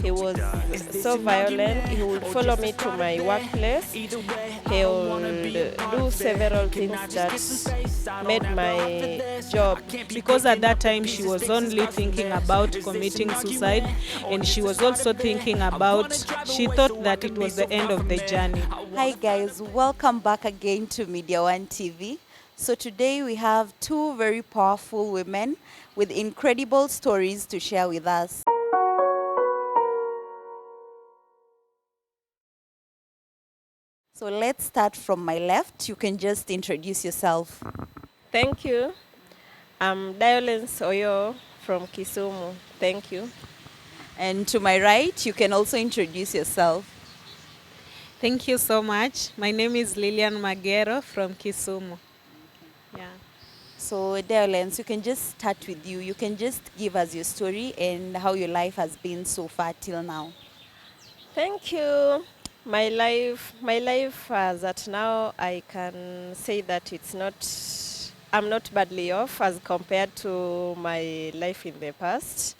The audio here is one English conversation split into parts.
He was so violent. He would follow me to my workplace. He would do several things that made my job. Because at that time she was only thinking about committing suicide, and she was also thinking about, she thought that it was the end of the journey. Hi guys, welcome back again to Media One TV. So today we have two very powerful women with incredible stories to share with us. So let's start from my left. You can just introduce yourself. Thank you. I'm Diolence Oyo from Kisumu. Thank you. And to my right, you can also introduce yourself. Thank you so much. My name is Lilian Magero from Kisumu. Yeah. So Diolence, you can just start with you. You can just give us your story and how your life has been so far till now. Thank you. My life as at now, I can say that I'm not badly off as compared to my life in the past.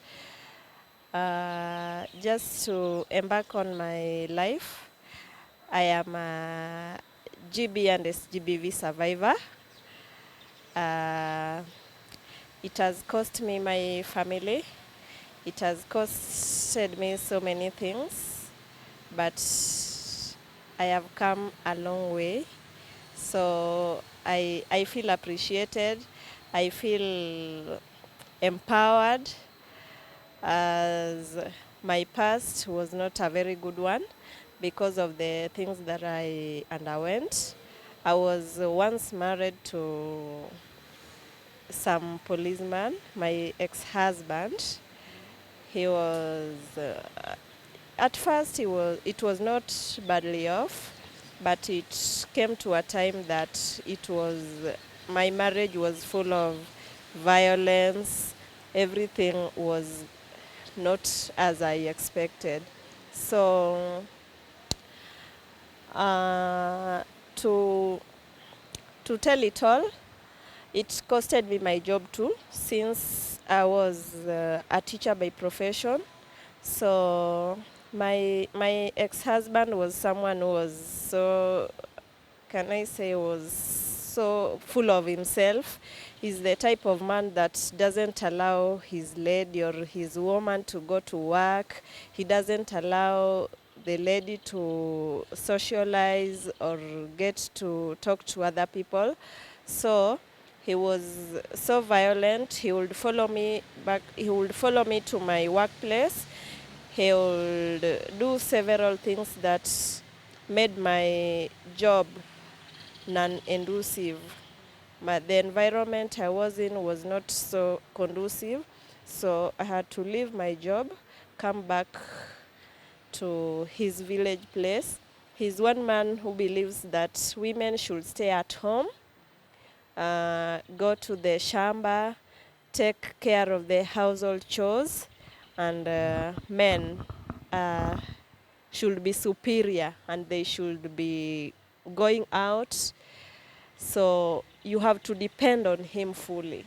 Just to embark on my life, I am a GB and SGBV survivor. It has cost me my family. It has costed me so many things, but I have come a long way. So I feel appreciated. I feel empowered, as my past was not a very good one because of the things that I underwent. I was once married to some policeman, my ex-husband. He was at first it was not badly off, but it came to a time that my marriage was full of violence. Everything was not as I expected. So to tell it all, it costed me my job too, since I was a teacher by profession. So my ex-husband was someone who was so, can I say, was so full of himself. He's the type of man that doesn't allow his lady or his woman to go to work. He doesn't allow the lady to socialize or get to talk to other people. So he was so violent. He would follow me back. He would follow me to my workplace. He would do several things that made my job non-conducive. The environment I was in was not so conducive, so I had to leave my job, come back to his village place. He's one man who believes that women should stay at home, go to the shamba, take care of the household chores, and men should be superior and they should be going out. So you have to depend on him fully.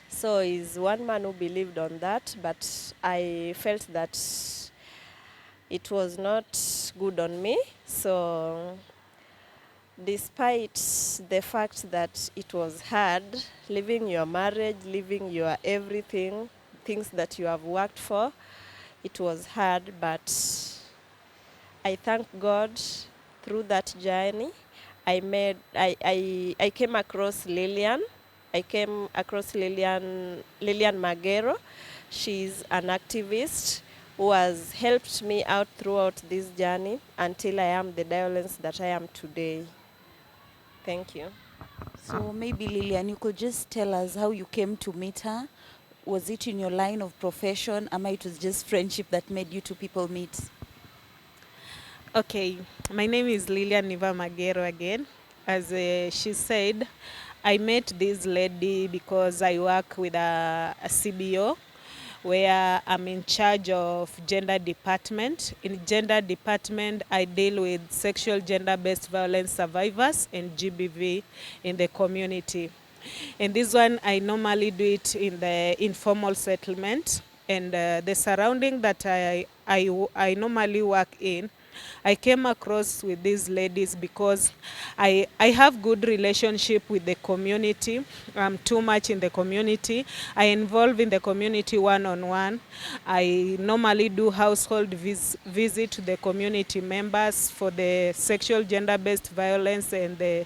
So he's one man who believed on that, but I felt that it was not good on me. So despite the fact that it was hard, leaving your marriage, leaving your everything, things that you have worked for, it was hard, but I thank God through that journey. I came across Lilian. I came across Lilian Magero. She's an activist who has helped me out throughout this journey until I am the Diolence that I am today. Thank you. So maybe Lilian, you could just tell us how you came to meet her. Was it in your line of profession, or it was just friendship that made you two people meet? Okay, my name is Lilian Niva Magero again. As she said, I met this lady because I work with a CBO where I'm in charge of gender department. In gender department, I deal with sexual gender-based violence survivors and GBV in the community. And this one, I normally do it in the informal settlement. and the surrounding that I normally work in, I came across with these ladies because I have good relationship with the community. I'm too much in the community. I involve in the community one-on-one. I normally do household visit to the community members for the sexual gender-based violence and the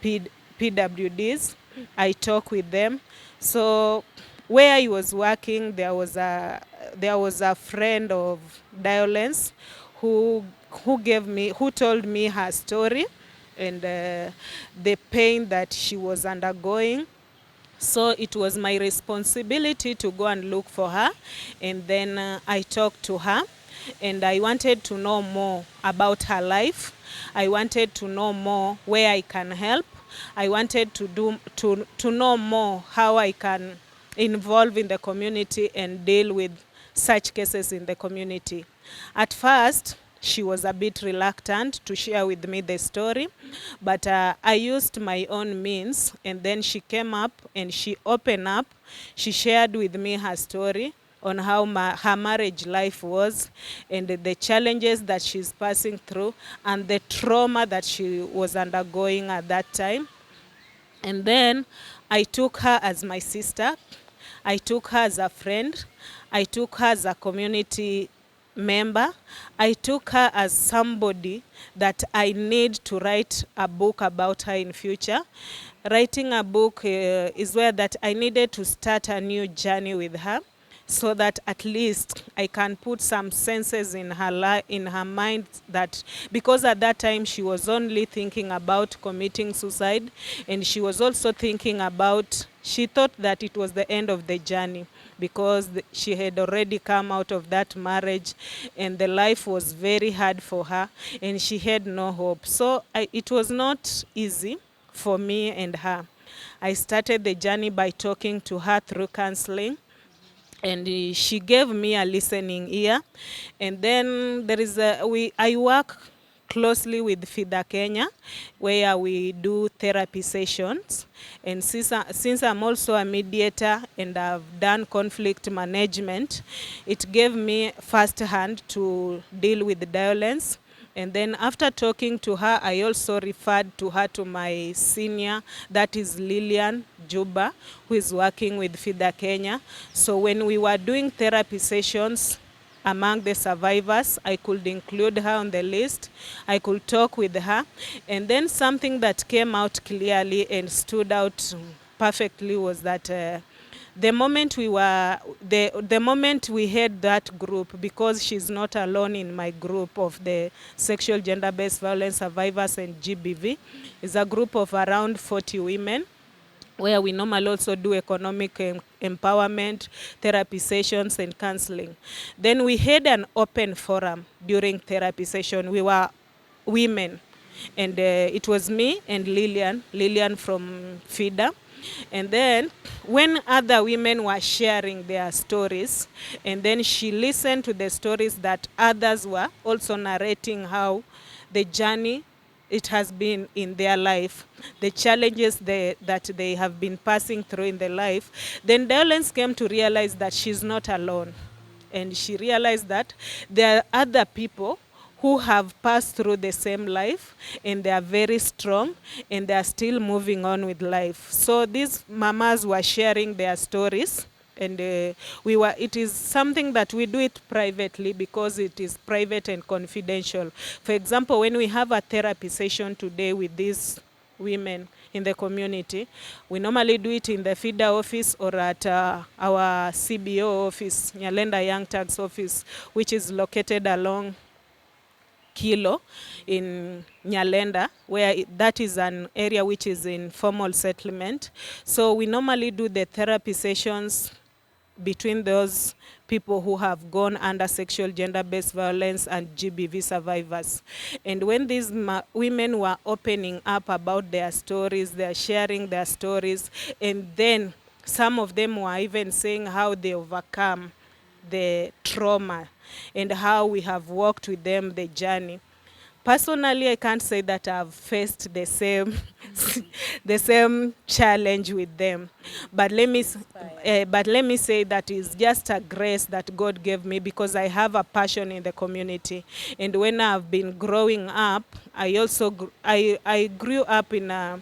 PWDs. I talk with them. So where I was working, there was a friend of Diolence who who told me her story and the pain that she was undergoing. So it was my responsibility to go and look for her, and then I talked to her, and I wanted to know more about her life. I wanted to know more where I can help. I wanted to know more how I can involve in the community and deal with such cases in the community. At first, she was a bit reluctant to share with me the story, but I used my own means, and then she came up and she opened up. She shared with me her story on how her marriage life was and the challenges that she's passing through and the trauma that she was undergoing at that time. And then I took her as my sister. I took her as a friend. I took her as a community member. I took her as somebody that I need to write a book about her in future. Writing a book is where that I needed to start a new journey with her, so that at least I can put some senses in in her mind, that because at that time she was only thinking about committing suicide, and she was also thinking about, she thought that it was the end of the journey because she had already come out of that marriage and the life was very hard for her and she had no hope. So it was not easy for me and her. I started the journey by talking to her through counseling, and she gave me a listening ear. And then I work closely with FIDA Kenya, where we do therapy sessions. And since I'm also a mediator and I've done conflict management, it gave me first hand to deal with violence. And then after talking to her, I also referred to her to my senior, that is Lilian Juba, who is working with FIDA Kenya. So when we were doing therapy sessions among the survivors, I could include her on the list. I could talk with her. And then something that came out clearly and stood out perfectly was that the moment we had that group, because she's not alone in my group of the sexual gender-based violence survivors and GBV, is a group of around 40 women, where we normally also do economic empowerment, therapy sessions, and counseling. Then we had an open forum during therapy session. We were women, and it was me and Lilian from FIDA. And then when other women were sharing their stories, and then she listened to the stories that others were also narrating, how the journey it has been in their life, the challenges that they have been passing through in their life, then Diolence came to realize that she's not alone. And she realized that there are other people who have passed through the same life, and they are very strong, and they are still moving on with life. So these mamas were sharing their stories, and it is something that we do it privately because it is private and confidential. For example, when we have a therapy session today with these women in the community, we normally do it in the FIDA office or at our CBO office, Nyalenda Young Turks office, which is located along Kilo in Nyalenda, where that is an area which is in formal settlement. So we normally do the therapy sessions between those people who have gone under sexual gender-based violence and GBV survivors. And when these women were opening up about their stories, they're sharing their stories, and then some of them were even saying how they overcome the trauma and how we have walked with them the journey. Personally, I can't say that I've faced the same the same challenge with them, but but let me say that is just a grace that God gave me because I have a passion in the community. And when I've been growing up, I also I grew up in an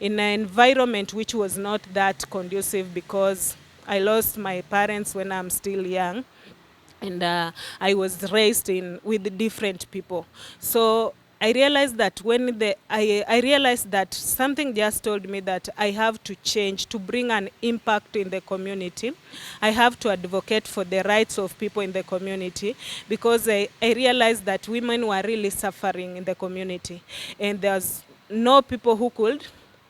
environment which was not that conducive because I lost my parents when I'm still young, and I was raised in with different people. So I realized that I realized that something just told me that I have to change to bring an impact in the community. I have to advocate for the rights of people in the community because I realized that women were really suffering in the community, and there's no people who could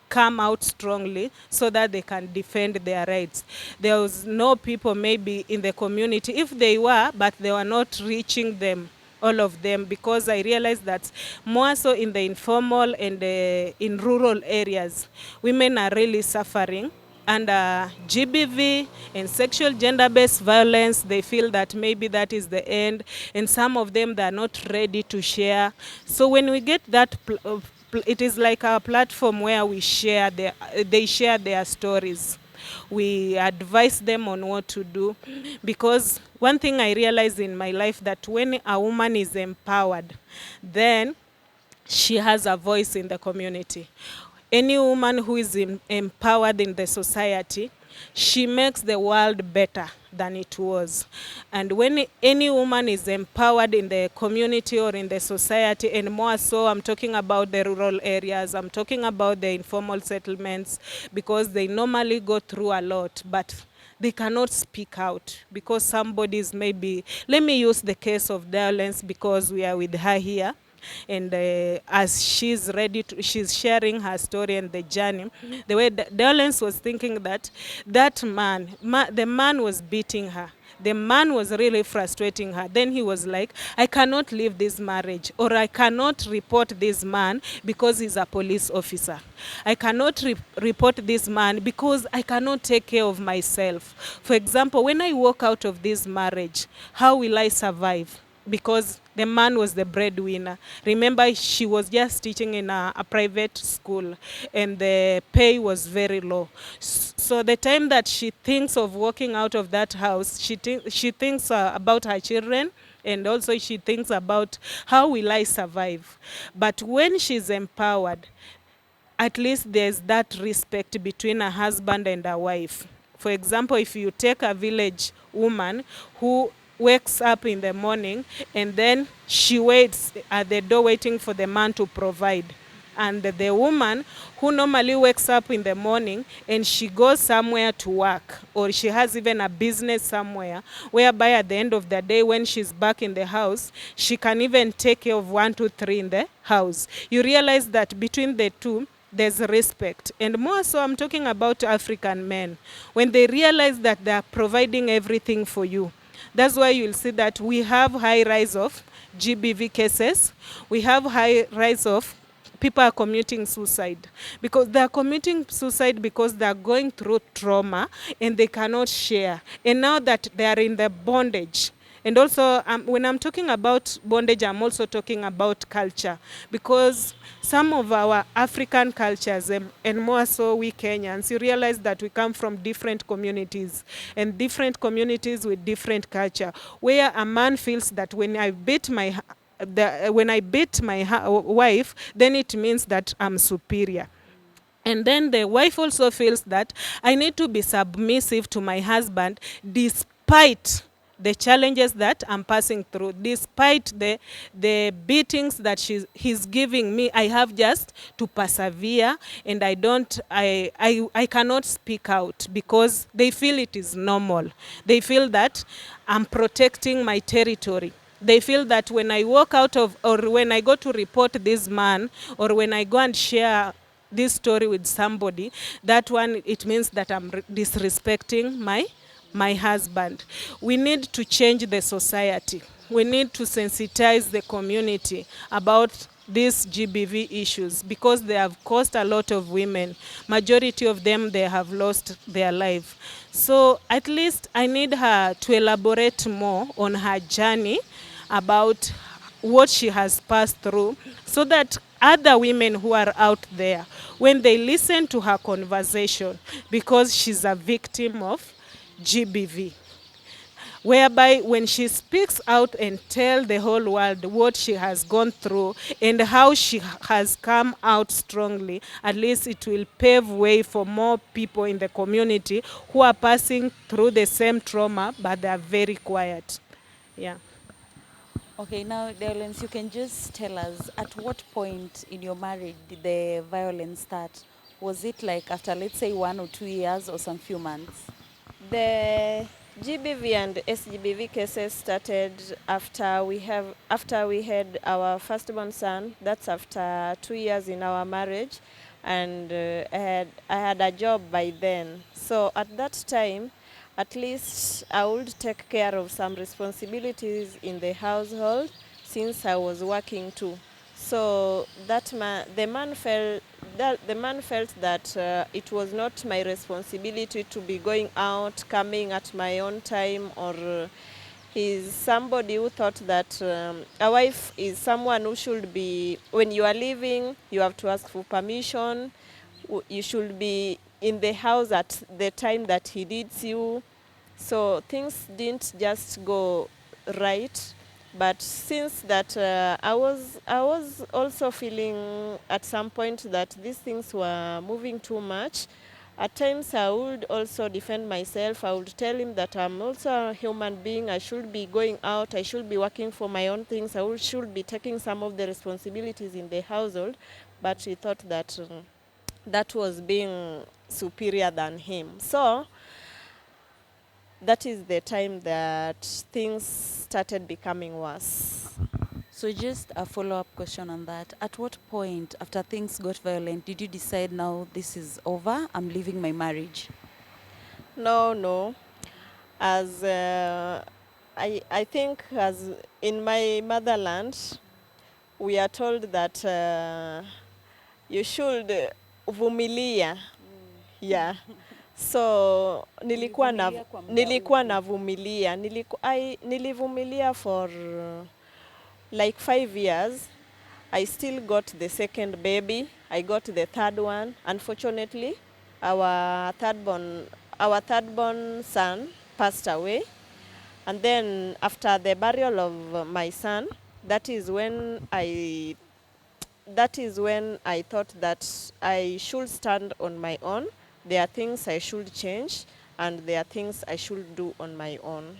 come out strongly so that they can defend their rights. There was no people maybe in the community, if they were, but they were not reaching them, all of them, because I realized that more so in the informal and in rural areas, women are really suffering. And GBV and sexual gender-based violence, they feel that maybe that is the end, and some of them, they are not ready to share. So when we get that it is like a platform where we share they share their stories. We advise them on what to do, because one thing I realized in my life that when a woman is empowered, then she has a voice in the community. Any woman who is empowered in the society, she makes the world better than it was. And when any woman is empowered in the community or in the society, and more so, I'm talking about the rural areas, I'm talking about the informal settlements, because they normally go through a lot, but they cannot speak out because somebody's maybe, let me use the case of violence because we are with her here. And as she's ready to, she's sharing her story and the journey, the way Dolens was thinking that the man was beating her. The man was really frustrating her. Then he was like, I cannot leave this marriage, or I cannot report this man because he's a police officer. I cannot report this man because I cannot take care of myself. For example, when I walk out of this marriage, how will I survive? Because the man was the breadwinner. Remember, she was just teaching in a private school, and the pay was very low. So the time that she thinks of walking out of that house, she thinks about her children, and also she thinks about how will I survive. But when she's empowered, at least there's that respect between a husband and a wife. For example, if you take a village woman who wakes up in the morning and then she waits at the door waiting for the man to provide, and the woman who normally wakes up in the morning and she goes somewhere to work, or she has even a business somewhere, whereby at the end of the day when she's back in the house, she can even take care of 1, 2, 3 in the house. You realize that between the two, there's respect. And more so, I'm talking about African men. When they realize that they are providing everything for you, that's why you'll see that we have high rise of GBV cases. We have high rise of people are committing suicide, because they are committing suicide because they are going through trauma and they cannot share. And now that they are in the bondage, and also when I'm talking about bondage, I'm also talking about culture, because some of our African cultures, and more so we Kenyans, you realize that we come from different communities, and different communities with different culture, where a man feels that when I beat my wife, then it means that I'm superior. And then the wife also feels that I need to be submissive to my husband despite the challenges that I'm passing through, despite the beatings that he's giving me. I have just to persevere, and I cannot speak out because they feel it is normal. They feel that I'm protecting my territory. They feel that when I walk out of, or when I go to report this man, or when I go and share this story with somebody, that one, it means that I'm disrespecting my husband. We need to change the society. We need to sensitize the community about these GBV issues, because they have caused a lot of women. Majority of them, they have lost their life. So at least I need her to elaborate more on her journey about what she has passed through, so that other women who are out there, when they listen to her conversation, because she's a victim of GBV, whereby when she speaks out and tell the whole world what she has gone through and how she has come out strongly, at least it will pave way for more people in the community who are passing through the same trauma, but they are very quiet. Yeah. Okay, now, Violence, you can just tell us at what point in your marriage did the violence start? Was it like after, let's say, 1 or 2 years or some few months? The GBV and SGBV cases started after we had our firstborn son. That's after 2 years in our marriage, and I had a job by then. So at that time, at least I would take care of some responsibilities in the household since I was working too. So the man felt that it was not my responsibility to be going out, coming at my own time, or he's somebody who thought that a wife is someone who should be, when you are leaving, you have to ask for permission. You should be in the house at the time that he needs you. So things didn't just go right. But since that, I was also feeling at some point that these things were moving too much. At times, I would also defend myself. I would tell him that I'm also a human being. I should be going out. I should be working for my own things. Should be taking some of the responsibilities in the household. But he thought that that was being superior than him. So that is the time that things started becoming worse. So just a follow-up question on that. At what point, after things got violent, did you decide now this is over, I'm leaving my marriage? No. As I think as in my motherland, we are told that you should vumilia. Yeah. So nilikuwa navumilia. Nilivumilia for like 5 years. I still got the second baby. I got the third one. Unfortunately, our thirdborn son passed away. And then after the burial of my son, that is when I thought that I should stand on my own. There are things I should change, and there are things I should do on my own.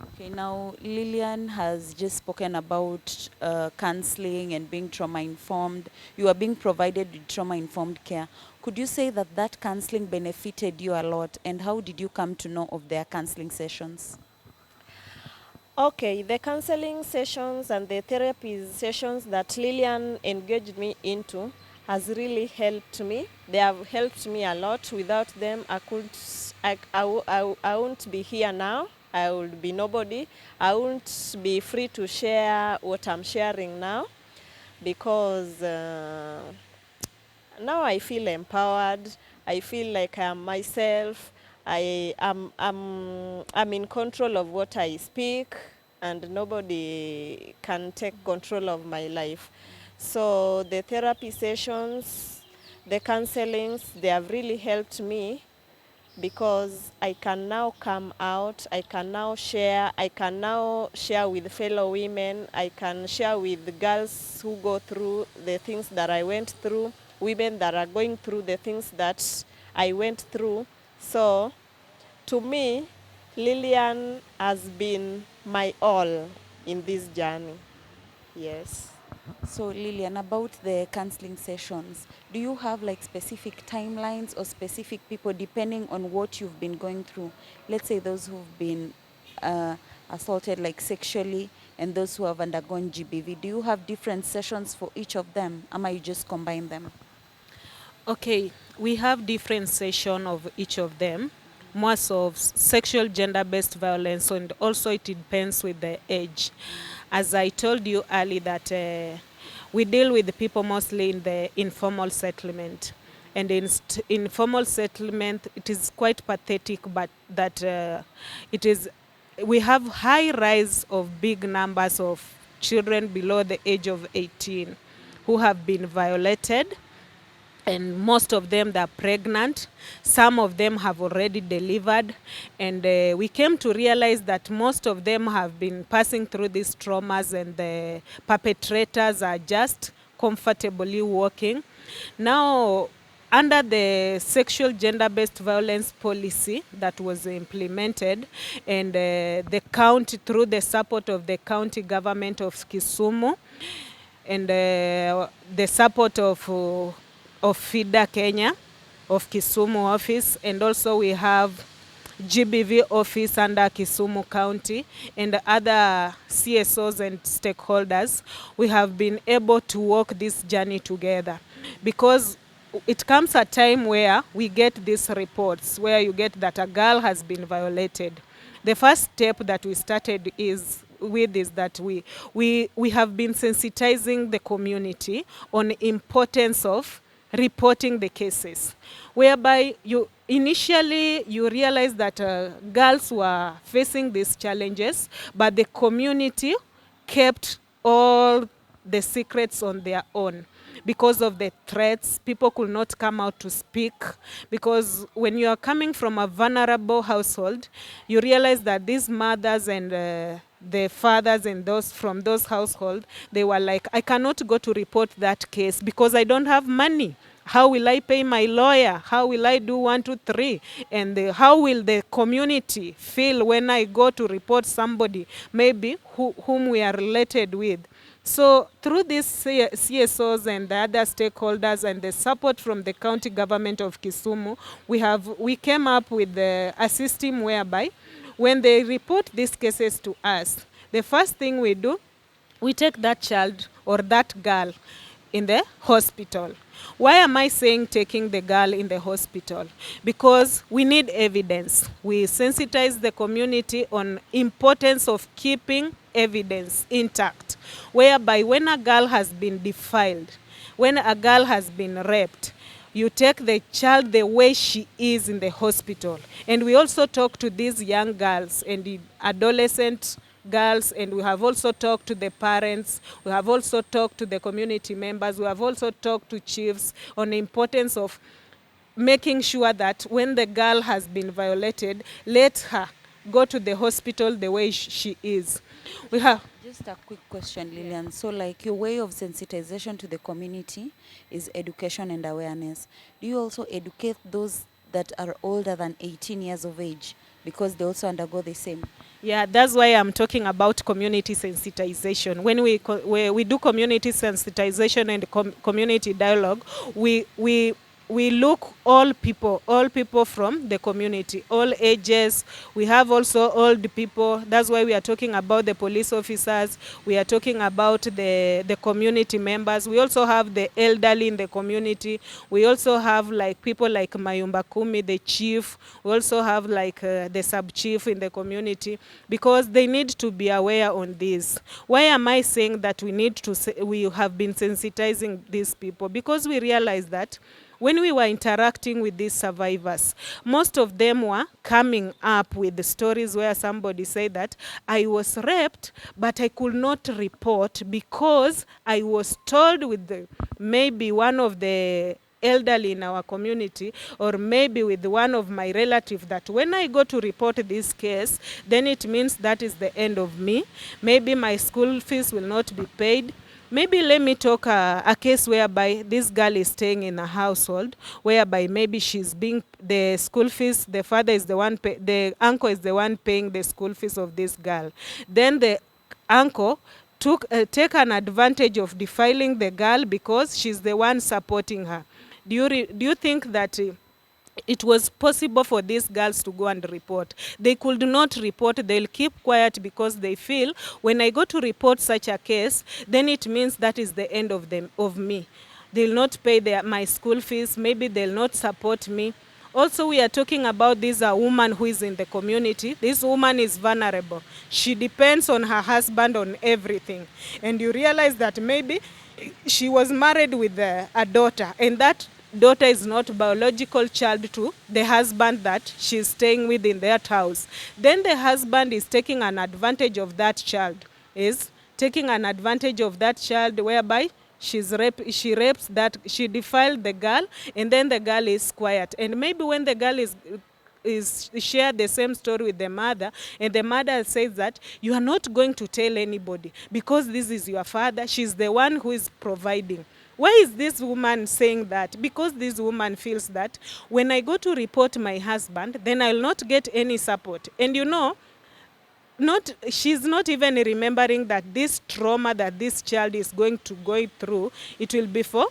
Okay, now Lillian has just spoken about counseling and being trauma-informed. You are being provided with trauma-informed care. Could you say that that counseling benefited you a lot, and how did you come to know of their counseling sessions? Okay, the counseling sessions and the therapy sessions that Lillian engaged me into has really helped me. They have helped me a lot. Without them, I wouldn't be here now. I would be nobody. I wouldn't be free to share what I'm sharing now, because now I feel empowered. I feel like I'm myself. I'm in control of what I speak, and nobody can take control of my life. So the therapy sessions, the counselings, they have really helped me, because I can now come out, I can now share with fellow women, I can share with girls who go through the things that I went through, women that are going through the things that I went through. So to me, Lillian has been my all in this journey. Yes. So Lillian, about the counseling sessions, do you have like specific timelines or specific people depending on what you've been going through? Let's say those who've been assaulted like sexually and those who have undergone GBV. Do you have different sessions for each of them? Or you just combine them? Okay, we have different session of each of them. More of sexual gender-based violence, and also it depends with the age. As I told you earlier that we deal with the people mostly in the informal settlement. And in informal settlement, it is quite pathetic, but that it is we have high rise of big numbers of children below the age of 18 who have been violated, and most of them they're pregnant. Some of them have already delivered, and we came to realize that most of them have been passing through these traumas, and the perpetrators are just comfortably walking. Now, under the sexual gender-based violence policy that was implemented, and the county, through the support of the county government of Kisumu, and the support of FIDA Kenya, of Kisumu office, and also we have GBV office under Kisumu County, and other CSOs and stakeholders. We have been able to walk this journey together, because it comes a time where we get these reports where you get that a girl has been violated. The first step that we started is that we have been sensitizing the community on the importance of reporting the cases, whereby you initially you realize that girls were facing these challenges, but the community kept all the secrets on their own. Because of the threats, people could not come out to speak, because when you are coming from a vulnerable household, you realize that these mothers and the fathers and those from those households, they were like, I cannot go to report that case because I don't have money. How will I pay my lawyer? How will I do 1, 2, 3? And how will the community feel when I go to report somebody, maybe whom we are related with? So through these CSOs and the other stakeholders and the support from the county government of Kisumu, we came up with a system whereby when they report these cases to us, the first thing we do, we take that child or that girl in the hospital. Why am I saying taking the girl in the hospital? Because we need evidence. We sensitize the community on importance of keeping evidence intact, whereby when a girl has been defiled, when a girl has been raped, you take the child the way she is in the hospital. And we also talk to these young girls and the adolescent girls, and we have also talked to the parents, we have also talked to the community members, we have also talked to chiefs on the importance of making sure that when the girl has been violated, let her go to the hospital the way she is. We have Just a quick question, Lillian. So like your way of sensitization to the community is education and awareness. Do you also educate those that are older than 18 years of age, because they also undergo the same? Yeah, that's why I'm talking about community sensitization. When we do community sensitization and community dialogue, we look all people from the community, all ages. We have also old people. That's why we are talking about the police officers. We are talking about the community members. We also have the elderly in the community. We also have like people like Mayumba Kumi, the chief. We also have like the sub-chief in the community, because they need to be aware on this. Why am I saying that we have been sensitizing these people? Because we realize that when we were interacting with these survivors, most of them were coming up with the stories where somebody said that I was raped, but I could not report because I was told with maybe one of the elderly in our community, or maybe with one of my relatives, that when I go to report this case, then it means that is the end of me. Maybe my school fees will not be paid. Maybe let me talk a case whereby this girl is staying in a household whereby maybe she's being the school fees, the father is the one, the uncle is the one paying the school fees of this girl. Then the uncle take an advantage of defiling the girl because she's the one supporting her. Do you think that it was possible for these girls to go and report? They could not report. They'll keep quiet because they feel when I go to report such a case, then it means that is the end of me. They'll not pay my school fees. Maybe they'll not support me. Also, we are talking about this woman who is in the community. This woman is vulnerable. She depends on her husband on everything. And you realize that maybe she was married with a daughter, and that daughter is not biological child to the husband that she's staying with in that house. Then the husband is taking an advantage of that child, is taking an advantage of that child whereby she rapes that, she defiled the girl, and then the girl is quiet. And maybe when the girl is share the same story with the mother, and the mother says that you are not going to tell anybody because this is your father, she's the one who is providing. Why is this woman saying that? Because this woman feels that when I go to report my husband, then I will not get any support. And you know, she's not even remembering that this trauma that this child is going to go through, it will be for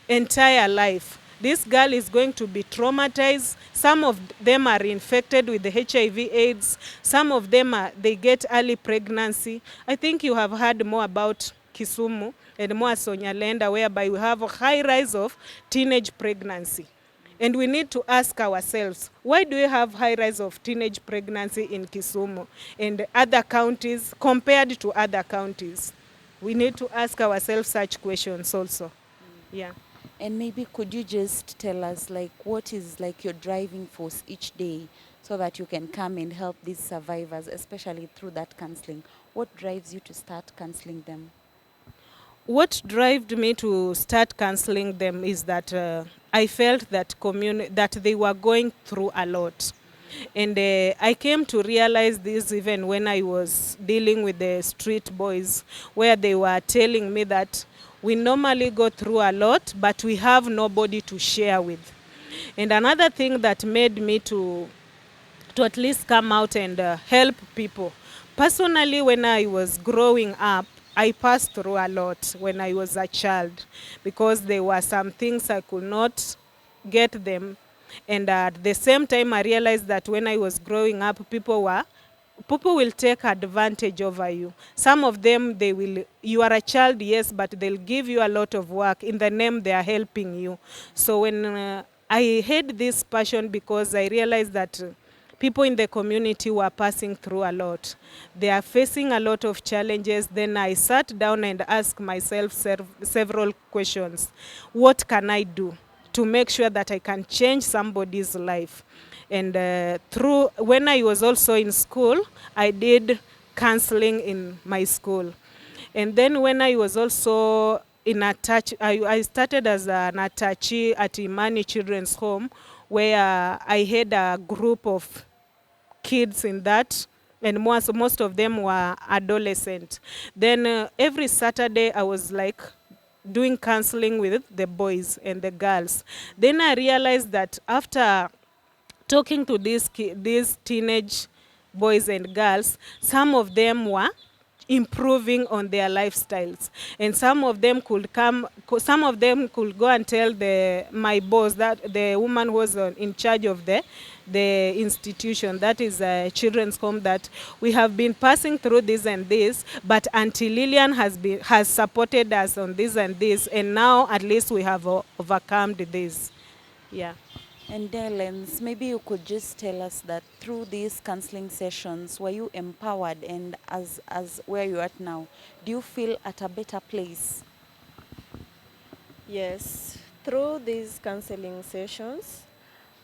entire life. This girl is going to be traumatized. Some of them are infected with the HIV/AIDS. Some of them they get early pregnancy. I think you have heard more about Kisumu and more Sonyalenda, whereby we have a high rise of teenage pregnancy. And we need to ask ourselves, why do we have high rise of teenage pregnancy in Kisumu and other counties compared to other counties? We need to ask ourselves such questions also. Yeah. And maybe could you just tell us like what is like your driving force each day so that you can come and help these survivors, especially through that counseling? What drives you to start counseling them? What drove me to start counseling them is that I felt that that they were going through a lot. And I came to realize this even when I was dealing with the street boys, where they were telling me that we normally go through a lot, but we have nobody to share with. And another thing that made me to at least come out and help people. Personally, when I was growing up, I passed through a lot when I was a child because there were some things I could not get them. And at the same time, I realized that when I was growing up, people will take advantage over you. Some of them, you are a child, yes, but they'll give you a lot of work. In the name, they are helping you. So when I had this passion because I realized that people in the community were passing through a lot. They are facing a lot of challenges. Then I sat down and asked myself several questions. What can I do to make sure that I can change somebody's life? And when I was also in school, I did counseling in my school. And then when I was also I started as an attachee at Imani Children's Home, where I had a group of kids in that, and most of them were adolescent. Then every Saturday I was like doing counseling with the boys and the girls. Then I realized that after talking to these teenage boys and girls, some of them were improving on their lifestyles, and some of them could go and tell my boss, that the woman who was in charge of the institution, that is a children's home, that we have been passing through this and this, but Auntie Lillian has supported us on this and this, and now at least we have overcome this. Yeah. And Delens, maybe you could just tell us that through these counseling sessions, were you empowered, and as where you're at now, do you feel at a better place? Yes, through these counseling sessions,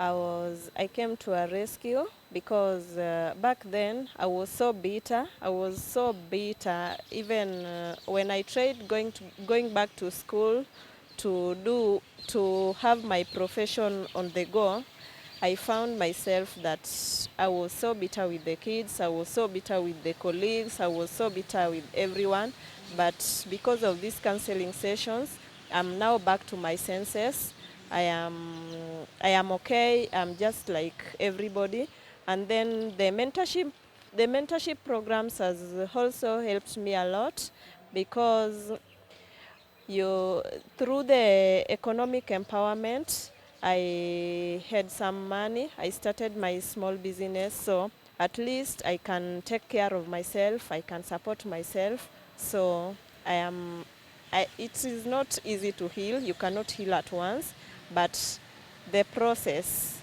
I came to a rescue because back then I was so bitter. I was so bitter even when I tried going back to school to have my profession on the go. I found myself that I was so bitter with the kids, I was so bitter with the colleagues, I was so bitter with everyone. But because of these counseling sessions, I'm now back to my senses. I am okay. I'm just like everybody. And then the mentorship programs has also helped me a lot because through the economic empowerment, I had some money. I started my small business, so at least I can take care of myself. I can support myself. So it is not easy to heal. You cannot heal at once, but the process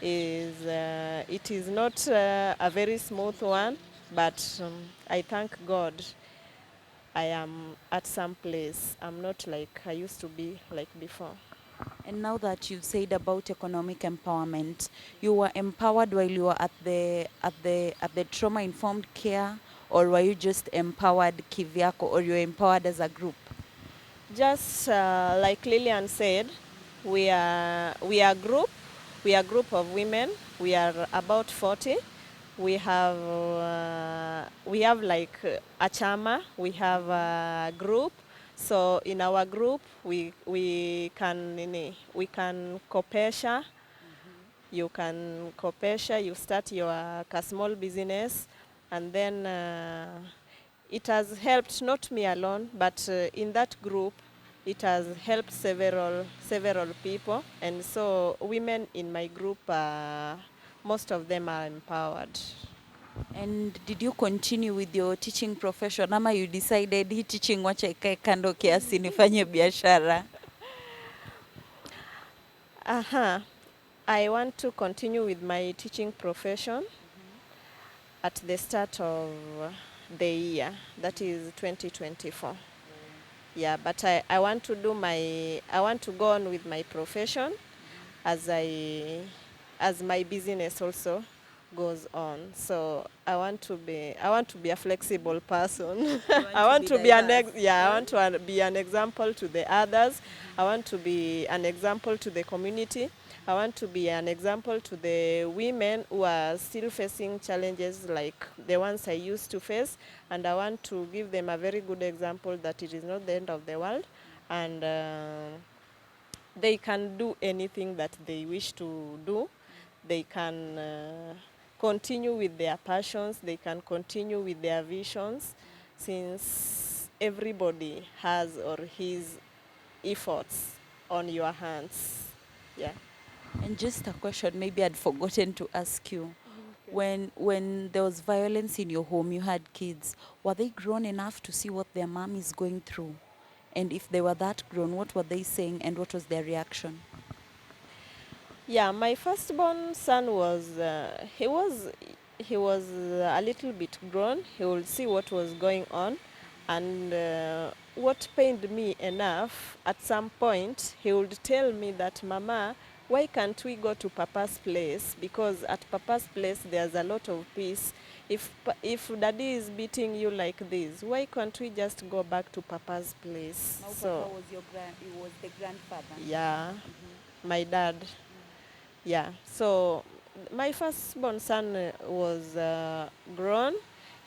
it is not a very smooth one. But I thank God I am at some place. I'm not like I used to be like before. And now that you've said about economic empowerment, you were empowered while you were at the trauma informed care, or were you just empowered kivyako, or you were empowered as a group? Just like Lillian said, we are group of women. We are about 40. We have like a chama. We have a group. So in our group, we can kopesha. You can kopesha. You start your a small business, and then it has helped not me alone, but in that group, it has helped several people, and so women in my group, most of them are empowered. And did you continue with your teaching profession, ama you decided hii teaching wacha ikae kando kiasi nifanye biashara? I want to continue with my teaching profession at the start of the year, that is 2024. Yeah, but I want to go on with my profession as my business also goes on. So I want to be a flexible person. I want to be I want to be an example to the others. I want to be an example to the community. I want to be an example to the women who are still facing challenges like the ones I used to face, and I want to give them a very good example that it is not the end of the world, and they can do anything that they wish to do. They can continue with their passions, they can continue with their visions, since everybody has or his efforts on your hands. Yeah. And just a question maybe I'd forgotten to ask you. When there was violence in your home, you had kids, were they grown enough to see what their mom is going through? And if they were that grown, what were they saying and what was their reaction? Yeah, my firstborn son was he was a little bit grown. He would see what was going on, and what pained me enough, at some point he would tell me that, Mama, why can't we go to Papa's place? Because at Papa's place there's a lot of peace. If Daddy is beating you like this, why can't we just go back to Papa's place? Now So Papa was the grandfather. yeah, my dad. Yeah, so my firstborn son was grown.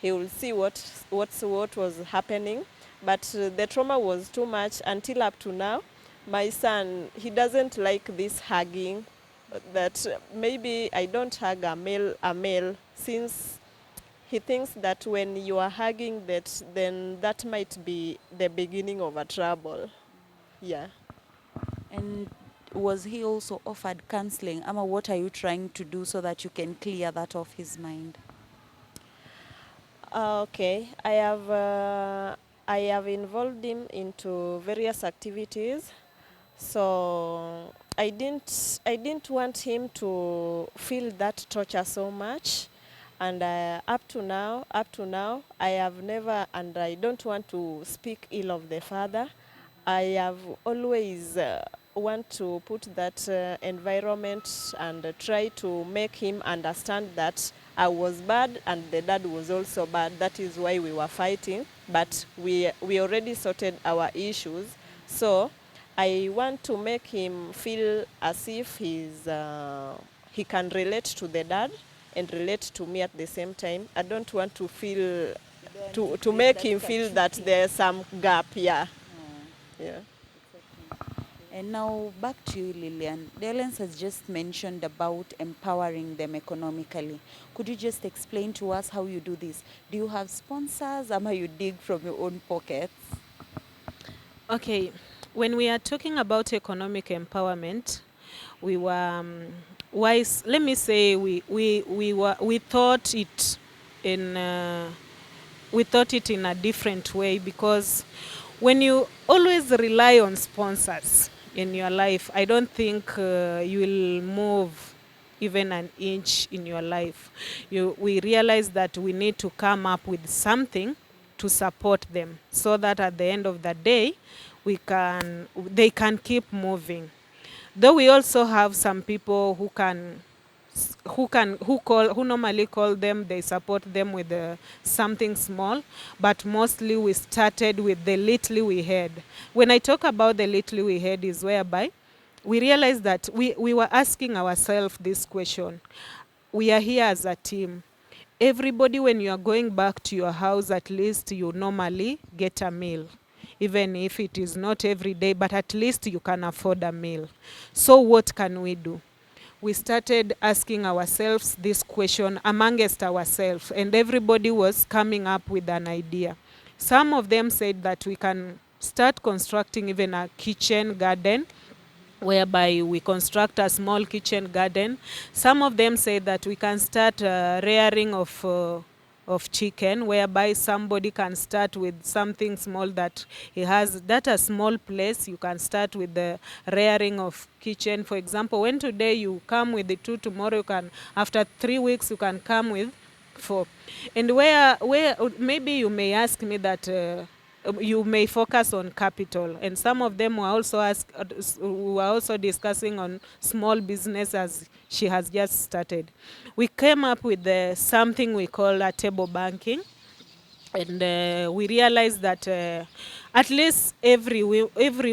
He will see what was happening, but the trauma was too much until up to now. My son, he doesn't like this hugging. That maybe I don't hug a male, since he thinks that when you are hugging that, then that might be the beginning of a trouble. Yeah. And was he also offered counseling? Ama, what are you trying to do so that you can clear that off his mind? Okay, I have involved him into various activities. So I didn't want him to feel that torture so much, and up to now, I have never, and I don't want to speak ill of the father. I have always want to put that environment and try to make him understand that I was bad and the dad was also bad. That is why we were fighting, but we already sorted our issues. So I want to make him feel as if he can relate to the dad and relate to me at the same time. I don't want to feel to make him feel that there's some gap. Yeah. Yeah. And now back to you, Lillian. Delence has just mentioned about empowering them economically. Could you just explain to us how you do this? Do you have sponsors, or you dig from your own pockets? Okay, when we are talking about economic empowerment, we were wise. Let me say we thought it in a different way, because when you always rely on sponsors in your life, I don't think you will move even an inch in your life. We realize that we need to come up with something to support them, so that at the end of the day they can keep moving. Though we also have some people who normally call them, they support them with something small, but mostly we started with the little we had. When I talk about the little we had is whereby we realized that we were asking ourselves this question. We are here as a team. Everybody, when you are going back to your house, at least you normally get a meal. Even if it is not every day, but at least you can afford a meal. So what can we do? We started asking ourselves this question amongst ourselves, and everybody was coming up with an idea. Some of them said that we can start constructing even a kitchen garden, whereby we construct a small kitchen garden. Some of them say that we can start rearing of chicken, whereby somebody can start with something small that he has, that a small place. You can start with the rearing of kitchen. For example, when today you come with the 2, tomorrow you can, after 3 weeks, you can come with 4. And where maybe you may ask me that you may focus on capital, and some of them were also discussing on small business as she has just started. We came up with something we call a table banking, and we realized that at least every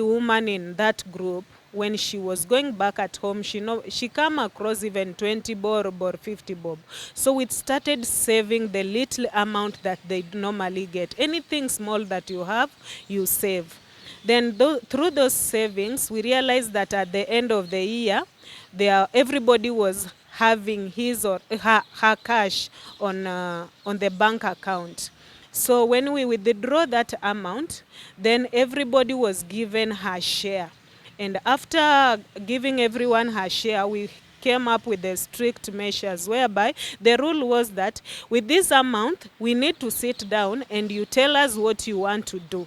woman in that group, when she was going back at home, she come across even 20 bob or 50 bob. So we started saving the little amount that they normally get. Anything small that you have, you save. Then through those savings, we realized that at the end of the year, everybody was having his or her cash on the bank account. So when we withdraw that amount, then everybody was given her share. And after giving everyone her share, we came up with the strict measures whereby the rule was that with this amount, we need to sit down and you tell us what you want to do.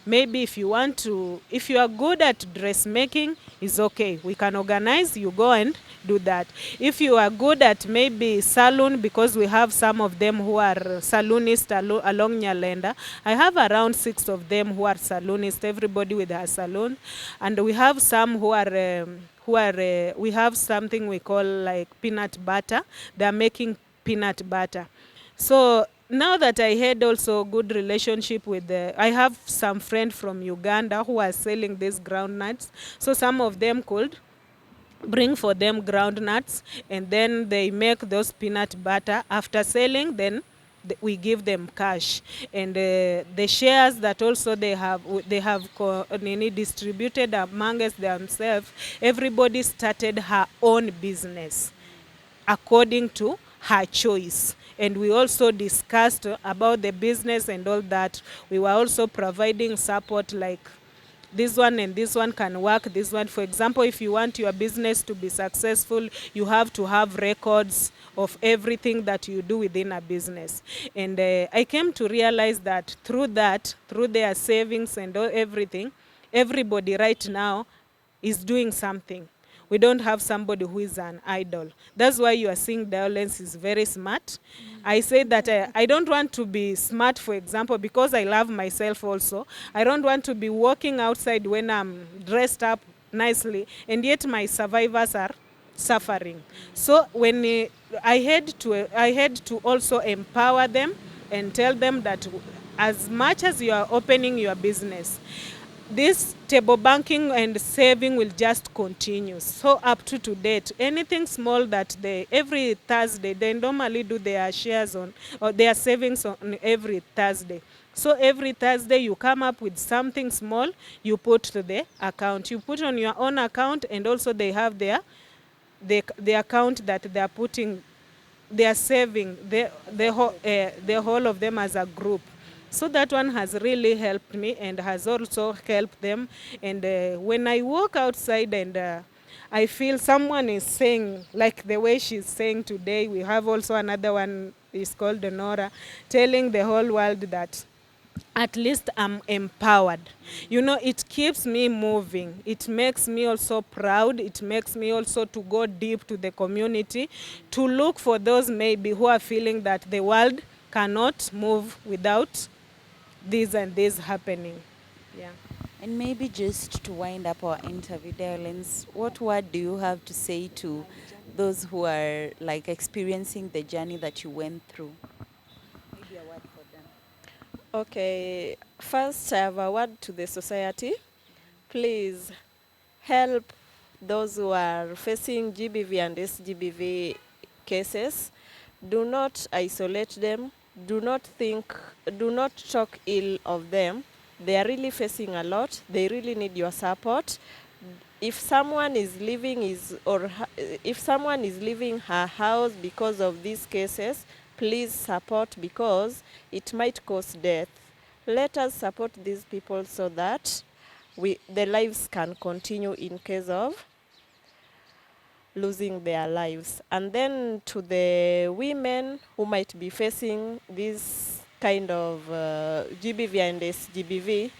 Maybe if you are good at dressmaking, it's okay. We can organize, you go and do that. If you are good at maybe salon, because we have some of them who are salonists along Nyalenda. I have around 6 of them who are salonists, everybody with her salon. And we have some we have something we call like peanut butter. They're making peanut butter. So now that I had also good relationship with I have some friends from Uganda who are selling these groundnuts. So some of them could bring for them groundnuts, and then they make those peanut butter. After selling, then we give them cash, and the shares that also they have distributed amongst themselves. Everybody started her own business according to her choice. And we also discussed about the business and all that. We were also providing support, like this one and this one can work. This one, for example, if you want your business to be successful, you have to have records of everything that you do within a business. And I came to realize that through their savings and everything, everybody right now is doing something. We don't have somebody who is an idol. That's why you are seeing Diolence is very smart. I say that I don't want to be smart, for example, because I love myself also. I don't want to be walking outside when I'm dressed up nicely, and yet my survivors are suffering. So when I had to also empower them and tell them that as much as you are opening your business, this table banking and saving will just continue. So up to date, anything small that every Thursday, they normally do their shares on, or their savings on every Thursday. So every Thursday you come up with something small, you put to the account. You put on your own account, and also they have the account that they are putting, they are saving, the whole of them as a group. So that one has really helped me and has also helped them. And when I walk outside and I feel someone is saying, like the way she's saying today, we have also another one, is called Nora, telling the whole world that at least I'm empowered. You know, it keeps me moving. It makes me also proud. It makes me also to go deep to the community, to look for those maybe who are feeling that the world cannot move without this and this happening. Yeah. And maybe just to wind up our interview, Diolens, what word do you have to say to those who are like experiencing the journey that you went through? Maybe a word for them. Okay, first I have a word to the society. Please help those who are facing GBV and SGBV cases. Do not isolate them. Do not talk ill of them. They are really facing a lot. They really need your support. If someone is if someone is leaving her house because of these cases, please support, because it might cause death. Let us support these people so that the lives can continue in case of losing their lives. And then to the women who might be facing this kind of GBV and SGBV,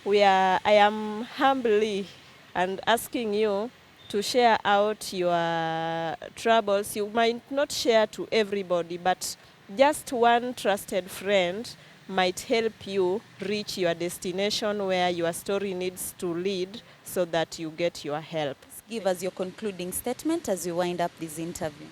I am humbly and asking you to share out your troubles. You might not share to everybody, but just one trusted friend might help you reach your destination where your story needs to lead so that you get your help. Give us your concluding statement as we wind up this interview.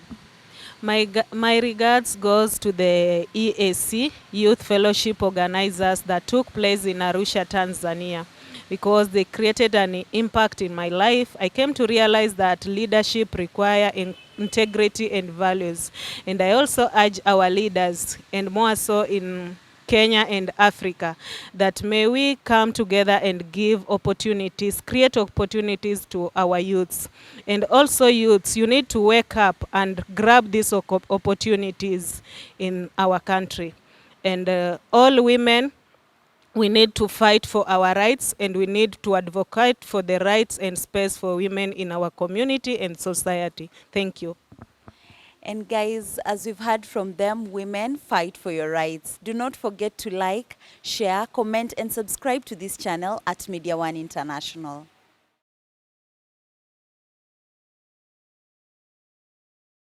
My regards goes to the EAC, Youth Fellowship organizers, that took place in Arusha, Tanzania, because they created an impact in my life. I came to realize that leadership requires integrity and values. And I also urge our leaders, and more so in Kenya and Africa, that may we come together and give opportunities, create opportunities to our youths. And also youths, you need to wake up and grab these opportunities in our country. And all women, we need to fight for our rights, and we need to advocate for the rights and space for women in our community and society. Thank you. And guys, as we've heard from them, women, fight for your rights. Do not forget to like, share, comment, and subscribe to this channel at Media One International.